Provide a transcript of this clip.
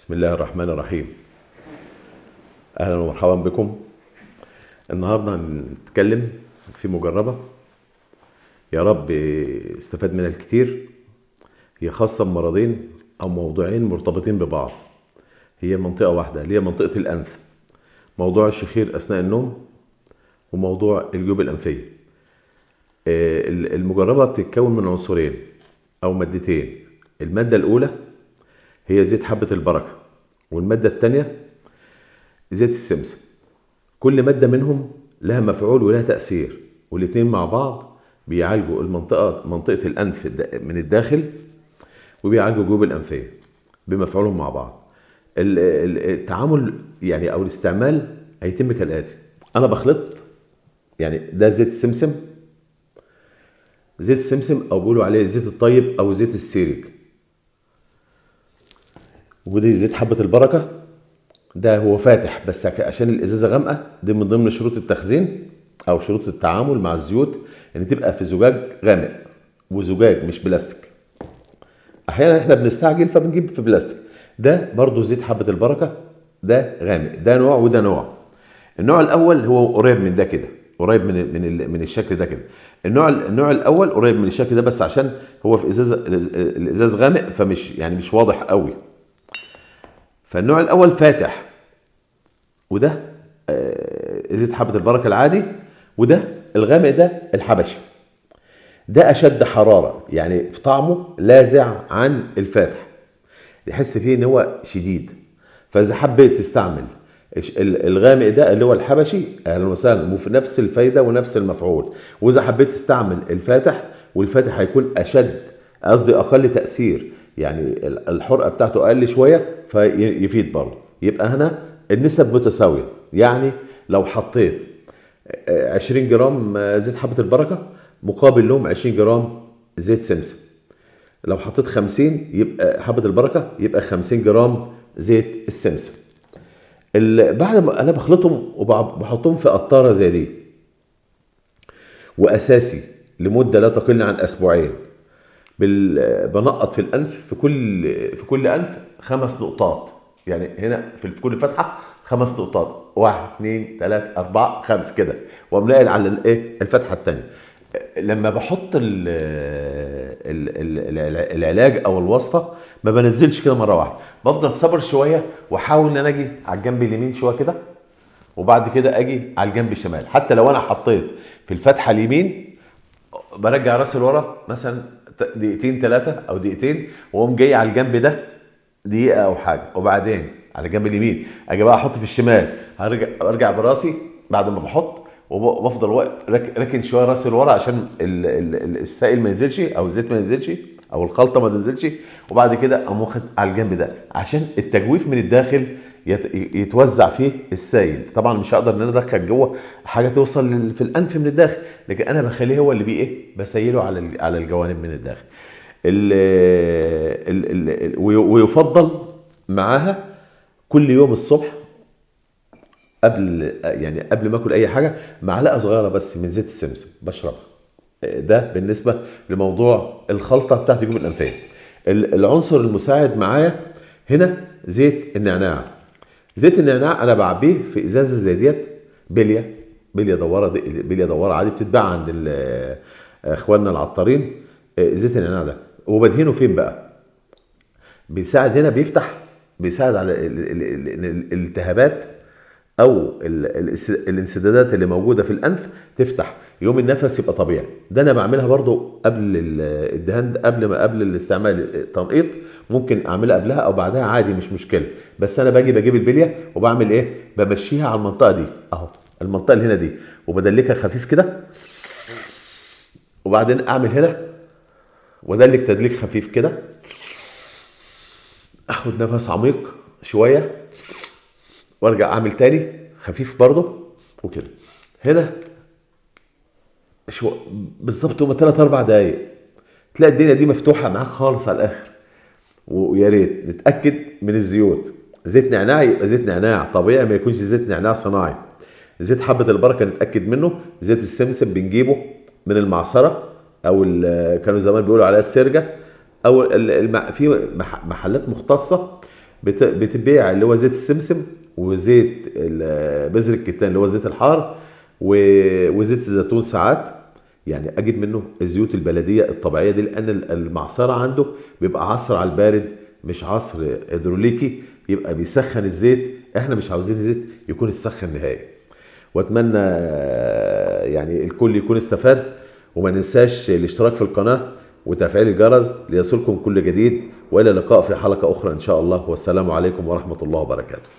بسم الله الرحمن الرحيم. أهلا ومرحبا بكم. النهاردة هنتكلم في مجربة يا رب استفاد منها الكتير. هي خاصة بمرضين أو موضوعين مرتبطين ببعض. هي منطقة واحدة اللي هي منطقة الأنف، موضوع الشخير أثناء النوم وموضوع الجيوب الأنفية. المجربة بتتكون من عنصرين أو مادتين. المادة الأولى هي زيت حبة البركة، والمادة الثانية زيت السمسم. كل مادة منهم لها مفعول ولها تأثير، والاتنين مع بعض بيعالجوا منطقة الأنف من الداخل، وبيعالجوا الجيوب الأنفية بمفعولهم مع بعض. التعامل أو الاستعمال هيتم كالآتي. أنا بخلط ده زيت السمسم، أو بيقولوا عليه زيت الطيب أو زيت السيرك، ودي زيت حبة البركة. ده هو فاتح بس عشان الازازه غامقه، دي من ضمن شروط التخزين او شروط التعامل مع الزيوت ان تبقى في زجاج غامق، وزجاج مش بلاستيك. احيانا احنا بنستعجل فبنجيب في بلاستيك. ده برضو زيت حبه البركه، ده غامق. ده نوع وده نوع. النوع الاول هو قريب من ده كده، قريب من الشكل ده كده. النوع الاول قريب من الشكل ده، بس عشان هو في الازاز غامق فمش مش واضح قوي. فالنوع الاول فاتح، وده زيت حبة البركة العادي، وده الغامق ده الحبشي. ده أشد حرارة، في طعمه لاذع عن الفاتح، يحس فيه ان هو شديد. فإذا حبيت تستعمل الغامق ده اللي هو الحبشي، أهلا وسهلا، وفي نفس الفايدة ونفس المفعول. وإذا حبيت تستعمل الفاتح، والفاتح هيكون أشد، قصدي أقل تأثير، الحرقة بتاعته أقل شوية فيفيد برضه. يبقى هنا النسب متساوية. لو حطيت 20 جرام زيت حبة البركة مقابل لهم 20 جرام زيت سمسم. لو حطيت 50 يبقى حبة البركة، يبقى 50 جرام زيت السمسم. بعد ما انا بخلطهم وبحطهم في قطارة زي دي، واساسي لمدة لا تقل عن اسبوعين. بنقط في الانف، في كل انف 5 نقطات. هنا في كل فتحة 5 نقطات، 1 2 3 4 5 كده، واقوم ناقل على الفتحة الثانية. لما بحط العلاج او الوصفة ما بنزلش كده مرة واحدة، بفضل صبر شوية، واحاول ان انا اجي على الجنب اليمين شوية كده، وبعد كده اجي على الجنب الشمال. حتى لو انا حطيت في الفتحة اليمين، برجع راسي لورا مثلا دقيقتين 3 او دقيقتين، واقوم جاي على الجنب ده دقيقة او حاجة، وبعدين على الجنب اليمين اجي بقى احط في الشمال. ارجع براسي بعد ما بحط، وبفضل راكن شويه راسي لورا عشان السائل ما ينزلش، او الزيت ما ينزلش، او الخلطه ما تنزلش. وبعد كده اقوم واخد على الجنب ده عشان التجويف من الداخل يتوزع فيه السائل. طبعا مش هقدر ان انا ادخل جوه حاجه توصل في الانف من الداخل، لكن انا بخليه هو اللي بسيله على الجوانب من الداخل. ويفضل معاها كل يوم الصبح قبل ما اكل اي حاجه معلقه صغيره بس من زيت السمسم بشربها. ده بالنسبه لموضوع الخلطه بتاعت الجيوب الانفيه. العنصر المساعد معايا هنا زيت النعناع. زيت النعناع انا بعبيه في ازازه زي ديت، بليه دواره عادي بتتباع عند اخواننا العطارين. زيت النعناع ده وبدهنه فين بقى؟ بيساعد هنا، بيساعد على الالتهابات او الانسدادات اللي موجوده في الانف تفتح، يوم النفس يبقى طبيعي. ده انا بعملها برضو قبل الدهان، قبل الاستعمال التنقيط. ممكن اعملها قبلها او بعدها عادي، مش مشكله. بس انا بجيب البليه وبعمل ايه؟ بمشيها على المنطقه دي اهو، المنطقه اللي هنا دي، وبدلكها خفيف كده، وبعدين اعمل هنا وادلك تدليك خفيف كده، اخد نفس عميق شويه، وارجع اعمل تاني خفيف برضه وكده. هنا بالظبط هما 3-4 دقايق تلاقي الدنيا دي مفتوحه معاك خالص على الاخر. ويا ريت نتاكد من الزيوت. زيت نعناع يبقى زيت نعناع طبيعي، ما يكونش زيت نعناع صناعي. زيت حبه البركه نتاكد منه. زيت السمسم بنجيبه من المعصره، او كانوا زمان بيقولوا عليها السرجه، او في محلات مختصه بتبيع اللي هو زيت السمسم، وزيت بذر الكتان اللي هو زيت الحار، وزيت الزيتون ساعات. يعني اجيب منه الزيوت البلديه الطبيعيه دي، لان المعصره عنده بيبقى عصر على البارد مش عصر هيدروليكي، يبقى بيسخن الزيت. احنا مش عاوزين الزيت يكون السخن نهائي. واتمنى يعني الكل يكون استفاد، وما ننساش الاشتراك في القناه وتفعيل الجرس ليصلكم كل جديد. والى اللقاء في حلقه اخرى ان شاء الله، والسلام عليكم ورحمه الله وبركاته.